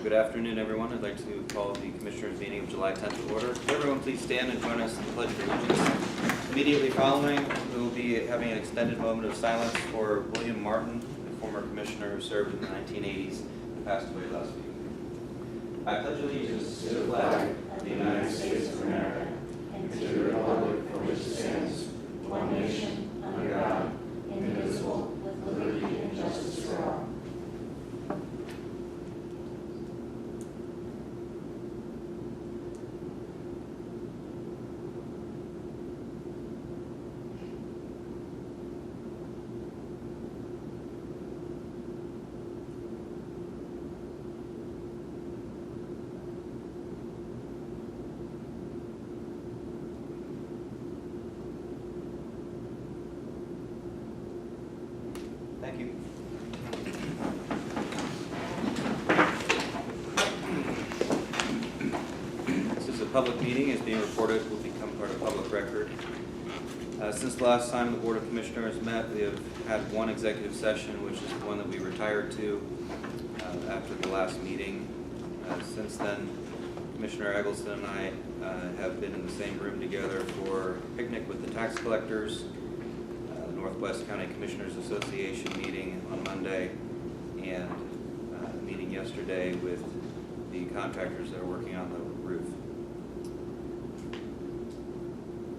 Good afternoon, everyone. I'd like to call the Commissioners' meeting of July 10th to order. Could everyone please stand and join us in the Pledge of Allegiance. Immediately following, we will be having an extended moment of silence for William Martin, a former commissioner who served in the 1980s and passed away last week. I pledge allegiance to the flag of the United States of America and to the republic for which it stands, one nation, under God, indivisible, with liberty and justice for all. Thank you. This is a public meeting, is being recorded, will become part of public record. Since the last time the Board of Commissioners met, we have had one executive session, which is the one that we retired to after the last meeting. Since then, Commissioner Eggleston and I have been in the same room together for a picnic with the tax collectors, Northwest County Commissioners Association meeting on Monday, and a meeting yesterday with the contractors that are working on the roof.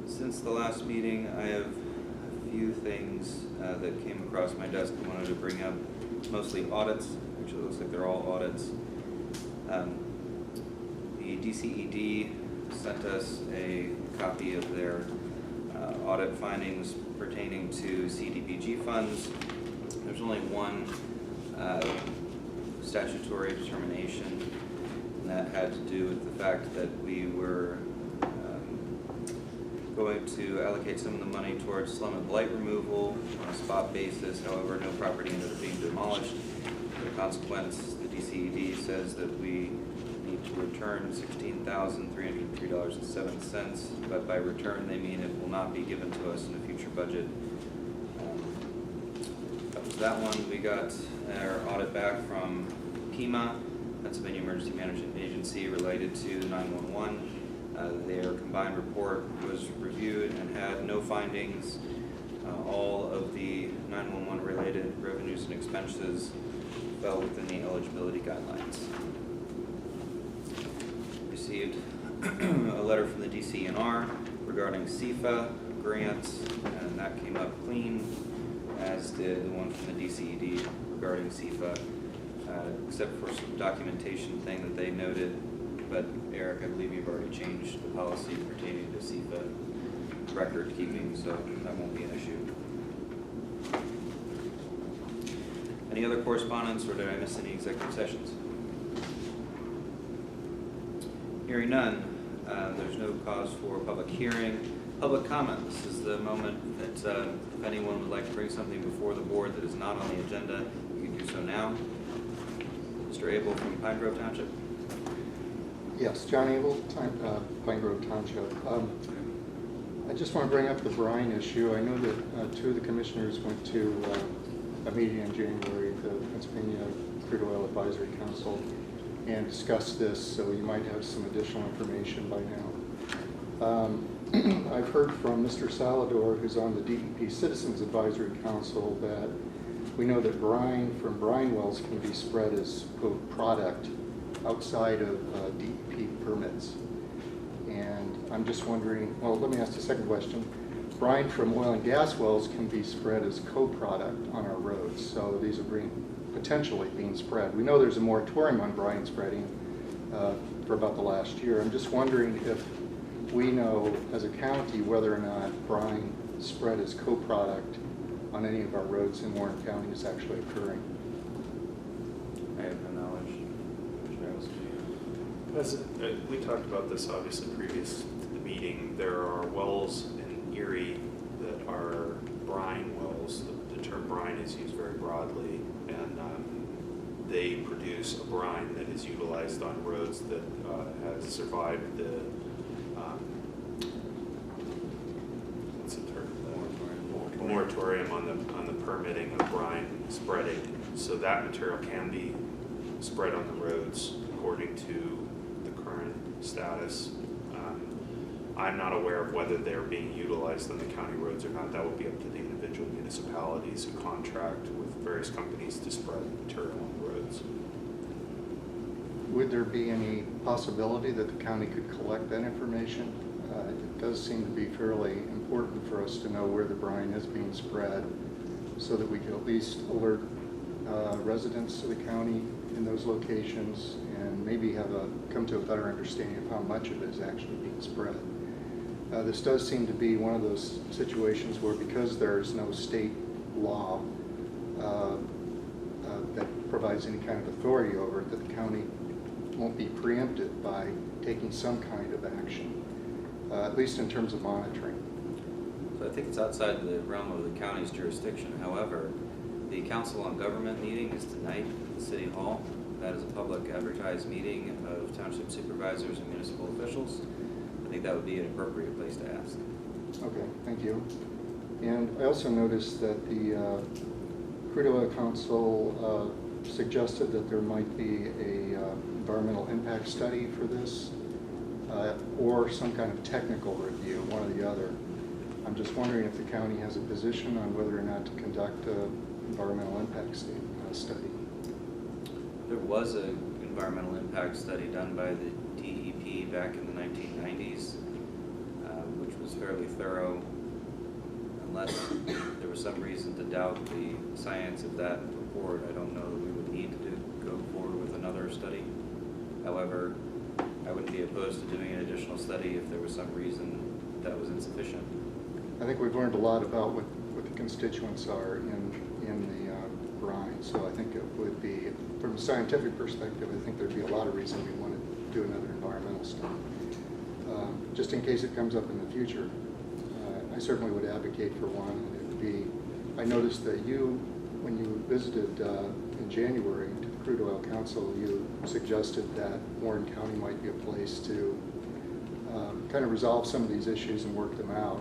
Since the last meeting, I have a few things that came across my desk I wanted to bring up, mostly audits. Actually, it looks like they're all audits. The DCED sent us a copy of their audit findings pertaining to CDBG funds. There's only one statutory determination, and that had to do with the fact that we were going to allocate some of the money towards slum and blight removal on a spot basis. However, no property ended up being demolished. As a consequence, the DCED says that we need to return $16,303.07, but by return they mean it will not be given to us in a future budget. That was that one. We got our audit back from PEMA, Pennsylvania Emergency Management Agency, related to 911. Their combined report was reviewed and had no findings. All of the 911 related revenues and expenses fell within the eligibility guidelines. Received a letter from the DCNR regarding CFA grants, and that came up clean, as did the one from the DCED regarding CFA, except for some documentation thing that they noted. But Eric, I believe you've already changed the policy pertaining to CFA record keeping, so that won't be an issue. Any other correspondence, or did I miss any executive sessions? Hearing none, there's no cause for public hearing. Public comment. This is the moment that if anyone would like to bring something before the board that is not on the agenda, you can do so now. Mr. Abel from Pine Grove Township. Yes, John Abel, Pine Grove Township. I just want to bring up the brine issue. I know that two of the commissioners went to a meeting in January, the Pennsylvania Crude Oil Advisory Council, and discussed this, so you might have some additional information by now. I've heard from Mr. Salador, who's on the DEP Citizens Advisory Council, that we know that brine from brine wells can be spread as, quote, product outside of DEP permits. And I'm just wondering, well, let me ask the second question. Brine from oil and gas wells can be spread as co-product on our roads, so these are potentially being spread. We know there's a moratorium on brine spreading for about the last year. I'm just wondering if we know as a county whether or not brine spread as co-product on any of our roads in Warren County is actually occurring. I have no knowledge. We talked about this obviously previous to the meeting. There are wells in Erie that are brine wells. The term brine is used very broadly, and they produce a brine that is utilized on roads that has survived the what's the term? Moratorium on the permitting of brine spreading. So that material can be spread on the roads according to the current status. I'm not aware of whether they're being utilized on the county roads or not. That would be up to the individual municipalities who contract with various companies to spread material on the roads. Would there be any possibility that the county could collect that information? It does seem to be fairly important for us to know where the brine is being spread so that we could at least alert residents of the county in those locations and maybe come to a better understanding of how much of it is actually being spread. This does seem to be one of those situations where, because there is no state law that provides any kind of authority over it, that the county won't be preempted by taking some kind of action, at least in terms of monitoring. So I think it's outside the realm of the county's jurisdiction. However, the Council on Government meeting is tonight at the City Hall. That is a public advertised meeting of township supervisors and municipal officials. I think that would be an appropriate place to ask. Okay, thank you. And I also noticed that the Crude Oil Council suggested that there might be a environmental impact study for this or some kind of technical review, one or the other. I'm just wondering if the county has a position on whether or not to conduct an environmental impact study. There was an environmental impact study done by the DEP back in the 1990s, which was fairly thorough. Unless there was some reason to doubt the science of that report, I don't know that we would need to go forward with another study. However, I wouldn't be opposed to doing an additional study if there was some reason that was insufficient. I think we've learned a lot about what the constituents are in the brine, so I think it would be, from a scientific perspective, I think there'd be a lot of reason we want to do another environmental study. Just in case it comes up in the future, I certainly would advocate for one. It would be, I noticed that when you visited in January to the Crude Oil Council, you suggested that Warren County might be a place to kind of resolve some of these issues and work them out.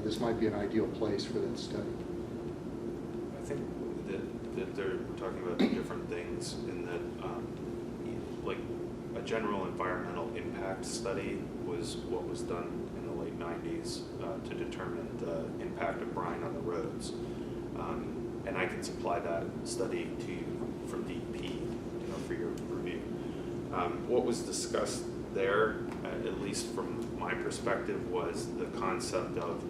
This might be an ideal place for that study. I think that they're talking about different things in that, like a general environmental impact study was what was done in the late 90s to determine the impact of brine on the roads. And I can supply that study to you from DEP, for your review. What was discussed there, at least from my perspective, was the concept of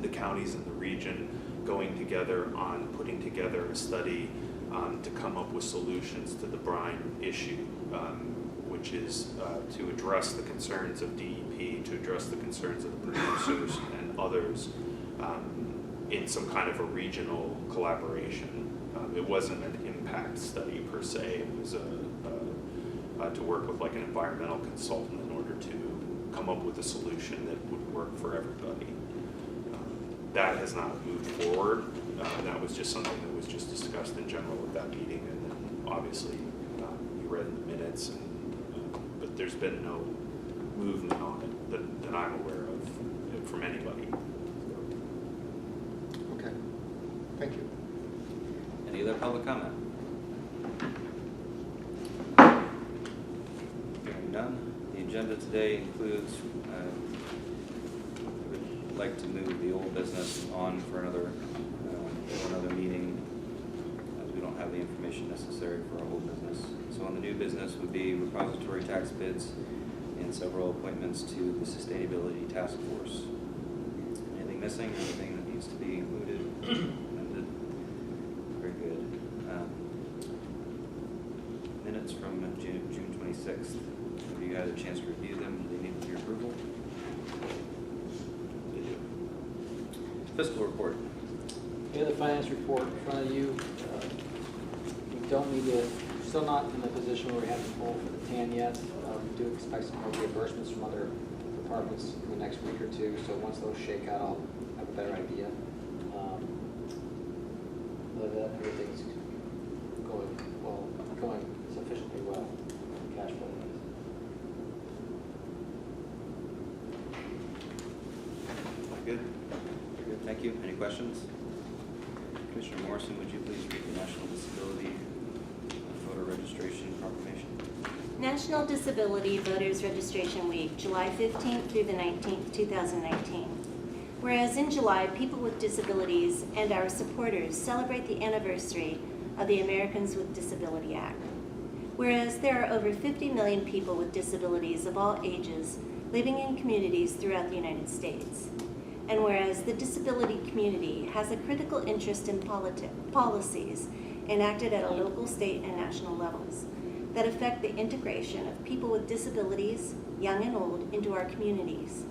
the counties in the region going together on putting together a study to come up with solutions to the brine issue, which is to address the concerns of DEP, to address the concerns of the producers and others in some kind of a regional collaboration. It wasn't an impact study per se. It was to work with like an environmental consultant in order to come up with a solution that would work for everybody. That has not moved forward. That was just something that was just discussed in general at that meeting, and then obviously you read the minutes, but there's been no movement on it that I'm aware of from anybody. Okay, thank you. Any other public comment? Hearing none. The agenda today includes, I would like to move the old business on for another meeting, as we don't have the information necessary for our old business. So on the new business would be repository tax bids and several appointments to the Sustainability Task Force. Anything missing? Anything that needs to be included? Amended? Very good. Minutes from June 26th. Have you had a chance to review them? Do they need your approval? They do. Fiscal report. You have the finance report in front of you. We don't need to, still not in the position where we have to pull for the TAN yet. We do expect some more reimbursements from other departments in the next week or two, so once those shake out, I'll have a better idea. Other than that, everything's going sufficiently well, cash flow wise. Good. Very good. Thank you. Any questions? Commissioner Morrison, would you please read the National Disability Voter Registration? National Disability Voters Registration Week, July 15th through the 19th, 2019. Whereas in July, people with disabilities and our supporters celebrate the anniversary of the Americans with Disability Act. Whereas there are over 50 million people with disabilities of all ages living in communities throughout the United States. And whereas the disability community has a critical interest in policies enacted at a local, state, and national levels that affect the integration of people with disabilities, young and old, into our communities.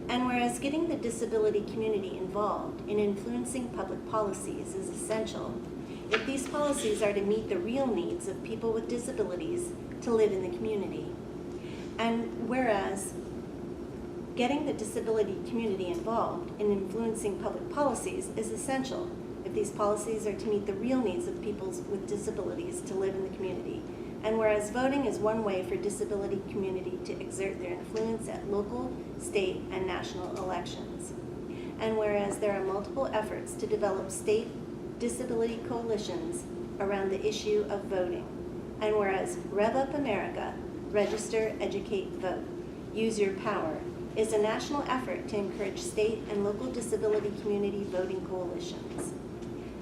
And whereas getting the disability community involved in influencing public policies is essential if these policies are to meet the real needs of people with disabilities to live in the community. And whereas getting the disability community involved in influencing public policies is essential if these policies are to meet the real needs of people with disabilities to live in the community. And whereas voting is one way for disability community to exert their influence at local, state, and national elections. And whereas there are multiple efforts to develop state disability coalitions around the issue of voting. And whereas Rev Up America, Register, Educate, Vote, Use Your Power is a national effort to encourage state and local disability community voting coalitions.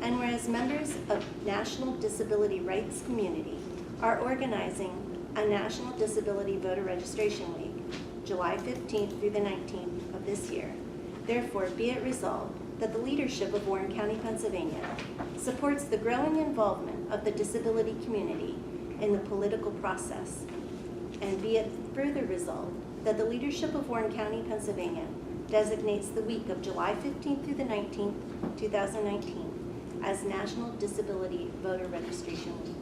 And whereas members of National Disability Rights Community are organizing a National Disability Voter Registration Week, July 15th through the 19th of this year. Therefore, be it resolved that the leadership of Warren County, Pennsylvania supports the growing involvement of the disability community in the political process. And be it further resolved that the leadership of Warren County, Pennsylvania designates the week of July 15th through the 19th, 2019 as National Disability Voter Registration Week.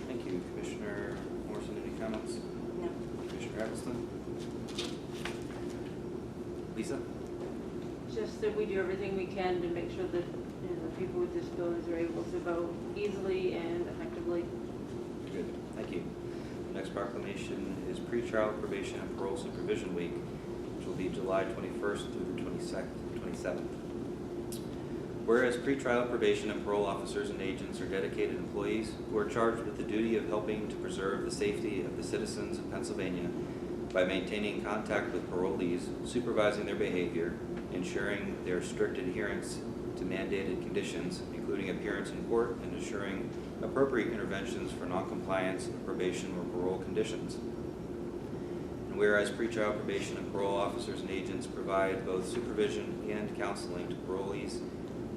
Thank you. Commissioner Morrison, any comments? No. Commissioner Eggleston? Lisa? Just that we do everything we can to make sure that people with disabilities are able to vote easily and effectively. Good. Thank you. The next proclamation is Pretrial, Probation, and Parole Supervision Week, which will be July 21st through the 27th. Whereas pretrial, probation, and parole officers and agents are dedicated employees who are charged with the duty of helping to preserve the safety of the citizens of Pennsylvania by maintaining contact with parolees, supervising their behavior, ensuring their strict adherence to mandated conditions, including appearance in court, and ensuring appropriate interventions for noncompliance of probation or parole conditions. And whereas pretrial, probation, and parole officers and agents provide both supervision and counseling to parolees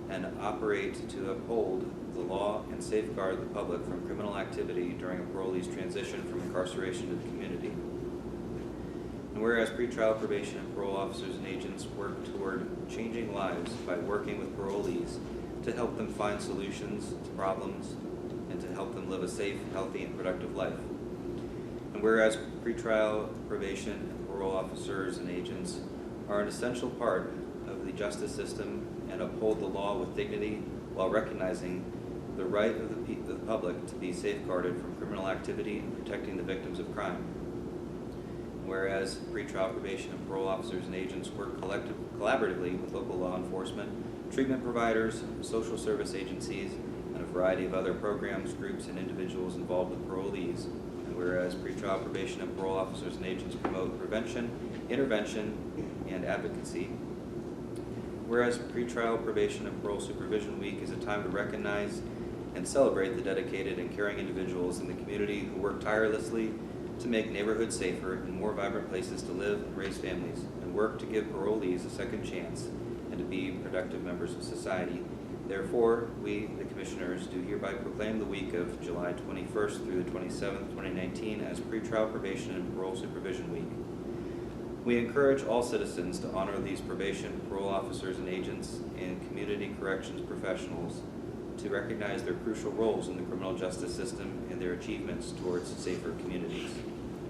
and operate to uphold the law and safeguard the public from criminal activity during a parolee's transition from incarceration to the community. And whereas pretrial, probation, and parole officers and agents work toward changing lives by working with parolees to help them find solutions to problems and to help them live a safe, healthy, and productive life. And whereas pretrial, probation, and parole officers and agents are an essential part of the justice system and uphold the law with dignity while recognizing the right of the public to be safeguarded from criminal activity and protecting the victims of crime. Whereas pretrial, probation, and parole officers and agents work collaboratively with local law enforcement, treatment providers, social service agencies, and a variety of other programs, groups, and individuals involved with parolees. And whereas pretrial, probation, and parole officers and agents promote prevention, intervention, and advocacy. Whereas Pretrial, Probation, and Parole Supervision Week is a time to recognize and celebrate the dedicated and caring individuals in the community who work tirelessly to make neighborhoods safer and more vibrant places to live and raise families, and work to give parolees a second chance and to be productive members of society. Therefore, we, the Commissioners, do hereby proclaim the week of July 21st through the 27th, 2019 as Pretrial, Probation, and Parole Supervision Week. We encourage all citizens to honor these probation, parole officers and agents, and community corrections professionals to recognize their crucial roles in the criminal justice system and their achievements towards safer communities.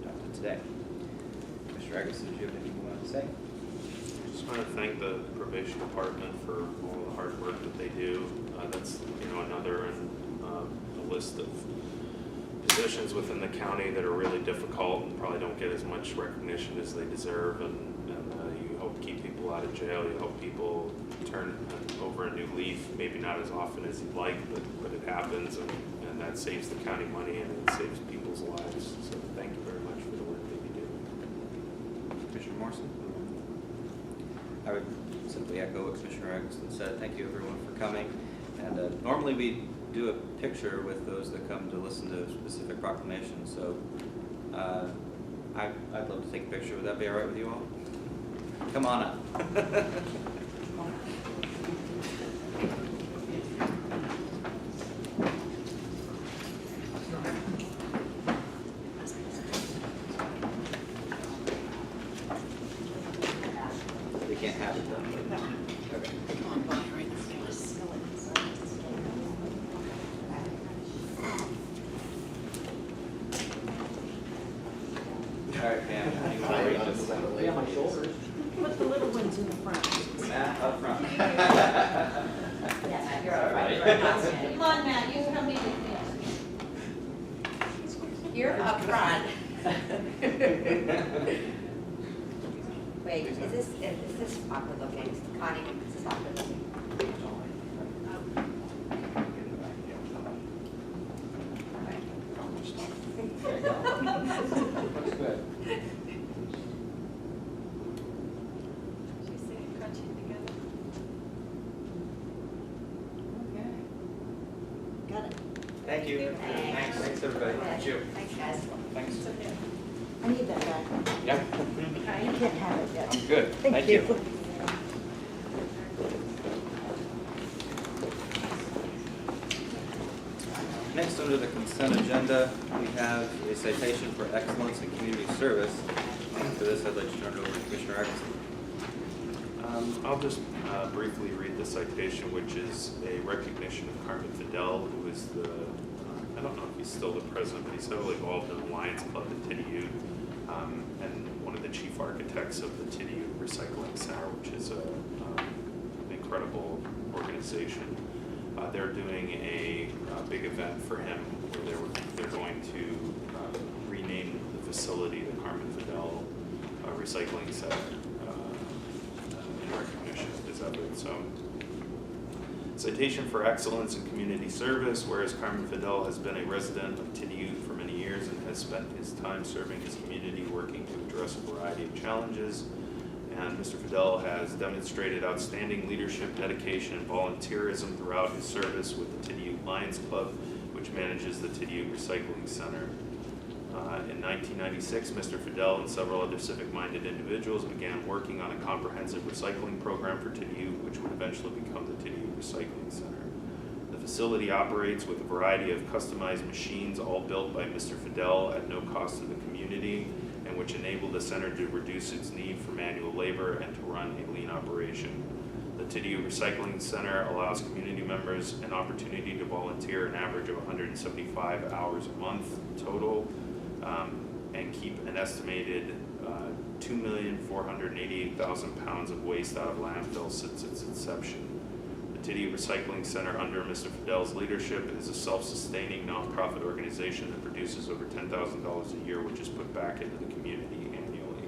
Adopted today. Commissioner Eggleston, did you have anything you wanted to say? I just want to thank the probation department for all the hard work that they do. That's another in a list of positions within the county that are really difficult and probably don't get as much recognition as they deserve. And you help keep people out of jail. You help people turn over a new leaf, maybe not as often as you'd like, but it happens, and that saves the county money and it saves people's lives. So thank you very much for the work that you do. Commissioner Morrison? I would simply echo what Commissioner Eggleston said. Thank you everyone for coming. And normally we do a picture with those that come to listen to specific proclamations. So I'd love to take a picture. Would that be all right with you all? Come on up. They can't have it done. Okay. All right, Pam, you want to read this? Yeah, my shoulders. Put the little ones in the front. Matt, up front. Yeah, you're all right. Come on, Matt, you come in with You're up front. Wait, is this awkward looking? Connie, is this awkward looking? There you go. Looks good. Got it. Thank you. Thanks. Thanks, everybody. Thanks, guys. Thanks. I need that back. Yeah, You can't have it yet. I'm good. Thank you. Next, under the consent agenda, we have a citation for excellence in community service. For this, I'd like to turn it over to Commissioner Eggleston. I'll just briefly read the citation, which is a recognition of Carmen Fidele, who is the, I don't know if he's still the president, but he's heavily involved in the Lions Club at Tidiute, and one of the chief architects of the Tidiute Recycling Center, which is an incredible organization. They're doing a big event for him where they're going to rename the facility the Carmen Fidele Recycling Center in recognition of his efforts. So, citation for excellence in community service, whereas Carmen Fidele has been a resident of Tidiute for many years and has spent his time serving his community working to address a variety of challenges. And Mr. Fidele has demonstrated outstanding leadership, dedication, and volunteerism throughout his service with the Tidiute Lions Club, which manages the Tidiute Recycling Center. In 1996, Mr. Fidele and several other civic-minded individuals began working on a comprehensive recycling program for Tidiute, which would eventually become the Tidiute Recycling Center. The facility operates with a variety of customized machines, all built by Mr. Fidele at no cost to the community, and which enable the center to reduce its need for manual labor and to run a lean operation. The Tidiute Recycling Center allows community members an opportunity to volunteer an average of 175 hours a month total, and keep an estimated 2,488,000 pounds of waste out of landfill since its inception. The Tidiute Recycling Center, under Mr. Fidele's leadership, is a self-sustaining nonprofit organization that produces over $10,000 a year, which is put back into the community annually.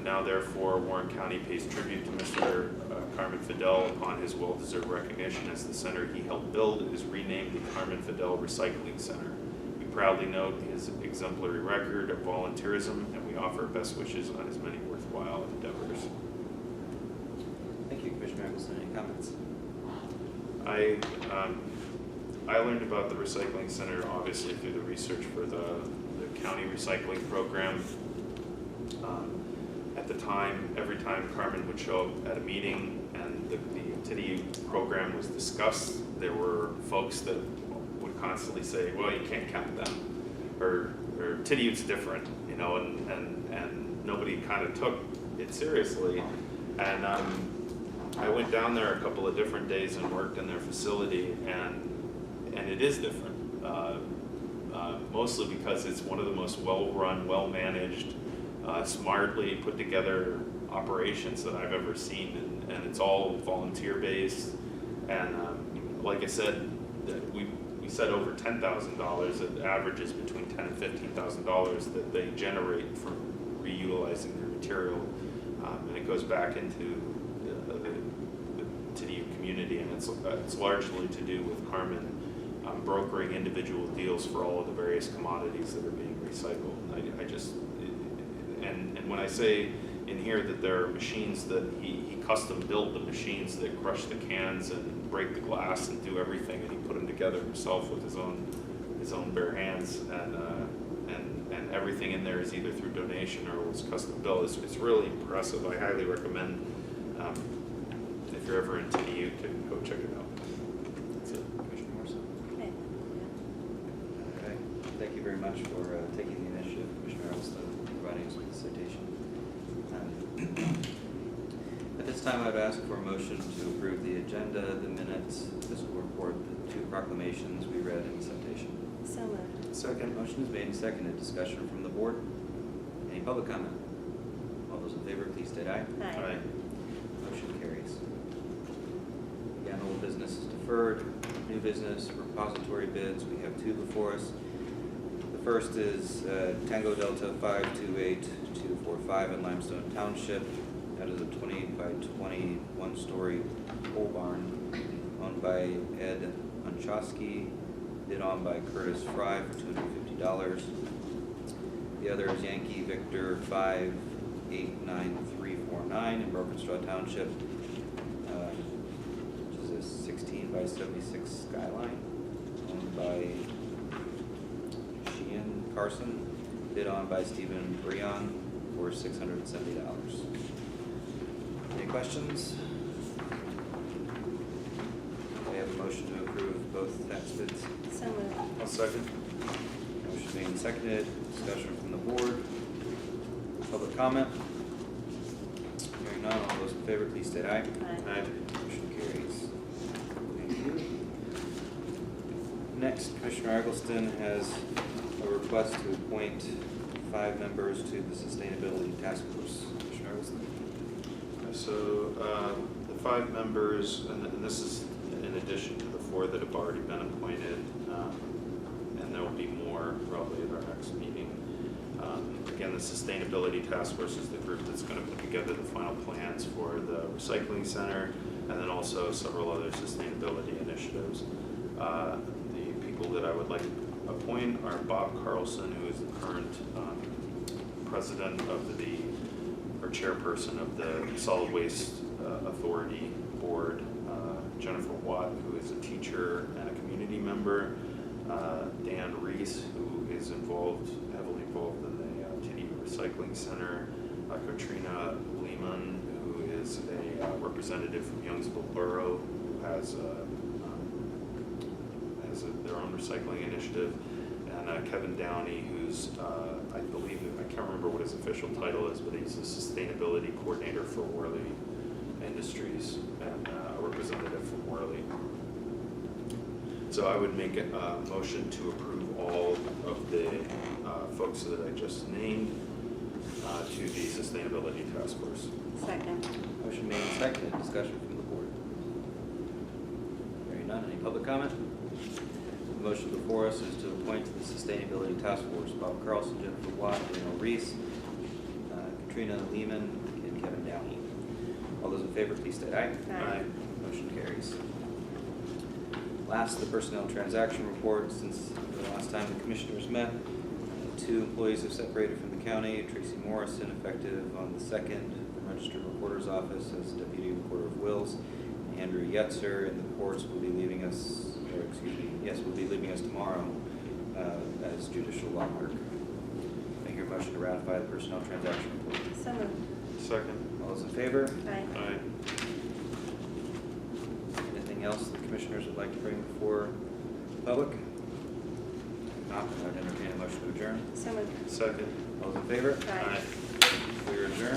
Now, therefore, Warren County pays tribute to Mr. Carmen Fidele upon his well-deserved recognition, as the center he helped build is renamed the Carmen Fidele Recycling Center. We proudly note his exemplary record of volunteerism, and we offer best wishes on his many worthwhile endeavors. Thank you, Commissioner Eggleston. Any comments? I learned about the recycling center obviously through the research for the county recycling program. At the time, every time Carmen would show up at a meeting and the Tidiute program was discussed, there were folks that would constantly say, well, you can't count them, or Tidiute's different, you know, and nobody kind of took it seriously. And I went down there a couple of different days and worked in their facility, and it is different, mostly because it's one of the most well-run, well-managed, smartly put together operations that I've ever seen, and it's all volunteer-based. And like I said, we said over $10,000. It averages between $10,000 and $15,000 that they generate from reutilizing their material, and it goes back into community, and it's largely to do with Carmen brokering individual deals for all of the various commodities that are being recycled. And when I say in here that there are machines that he custom built the machines that crush the cans and break the glass and do everything, and he put them together himself with his own bare hands, and everything in there is either through donation or was custom built. It's really impressive. I highly recommend, if you're ever in TDU, to go check it out. That's it. Commissioner Morrison? Okay. Okay. Thank you very much for taking the initiative, Commissioner Eggleston, providing us with the citation. At this time, I would ask for a motion to approve the agenda, the minutes, fiscal report, the 2 proclamations we read, and the citation. So moved. Second. Motion is made and seconded. Discussion from the board. Any public comment? All those in favor, please state aye. Aye. Motion carries. Again, old business is deferred. New business, repository bids. We have 2 before us. The first is Tango Delta 528245 in Limestone Township. That is a 28 by 20 one-story pole barn owned by Ed Unchowski, bid on by Curtis Fry for $250. The other is Yankee Victor 589349 in Broken Straw Township, which is a 16 by 76 skyline owned by Sheehan Carlson, bid on by Stephen Breon for $670. Any questions? I have a motion to approve both tax bids. So moved. I'll second. Motion made and seconded. Discussion from the board. Public comment. Hearing none, all those in favor, please state aye. Aye. Motion carries. Thank you. Next, Commissioner Eggleston has a request to appoint 5 members to the Sustainability Task Force. Commissioner Eggleston. So the 5 members, and this is in addition to the 4 that have already been appointed, and there will be more probably at our next meeting. Again, the Sustainability Task Force is the group that's going to put together the final plans for the recycling center, and then also several other sustainability initiatives. The people that I would like to appoint are Bob Carlson, who is the current president of or chairperson of the Solid Waste Authority Board, Jennifer Watt, who is a teacher and a community member, Dan Reese, who is heavily involved in the TDU Recycling Center, Catrina Leamon, who is a representative from Youngsville Borough, who has their own recycling initiative, and Kevin Downey, who's I believe, I can't remember what his official title is, but he's a sustainability coordinator for Worley Industries and a representative from Worley. So I would make a motion to approve all of the folks that I just named to the Sustainability Task Force. Second. Motion made and seconded. Discussion from the board. Hearing none. Any public comment? The motion before us is to appoint to the Sustainability Task Force Bob Carlson, Jennifer Watt, Daniel Reese, Catrina Leamon, and Kevin Downey. All those in favor, please state aye. Aye. Motion carries. Last, the personnel transaction report. Since the last time the commissioners met, 2 employees have separated from the county. Tracy Morrison, effective on the 2nd, from Registered Recorder's Office as Deputy Recorder of Wills. And Andrew Yetzer in the courts will be leaving us, will be leaving us tomorrow as judicial law clerk. Make your motion to ratify the personnel transaction report. So moved. Second. All those in favor? Aye. Aye. Anything else the commissioners would like to bring before the public? If not, then I would entertain a motion to adjourn. So moved. Second. All those in favor? Aye. We are adjourned.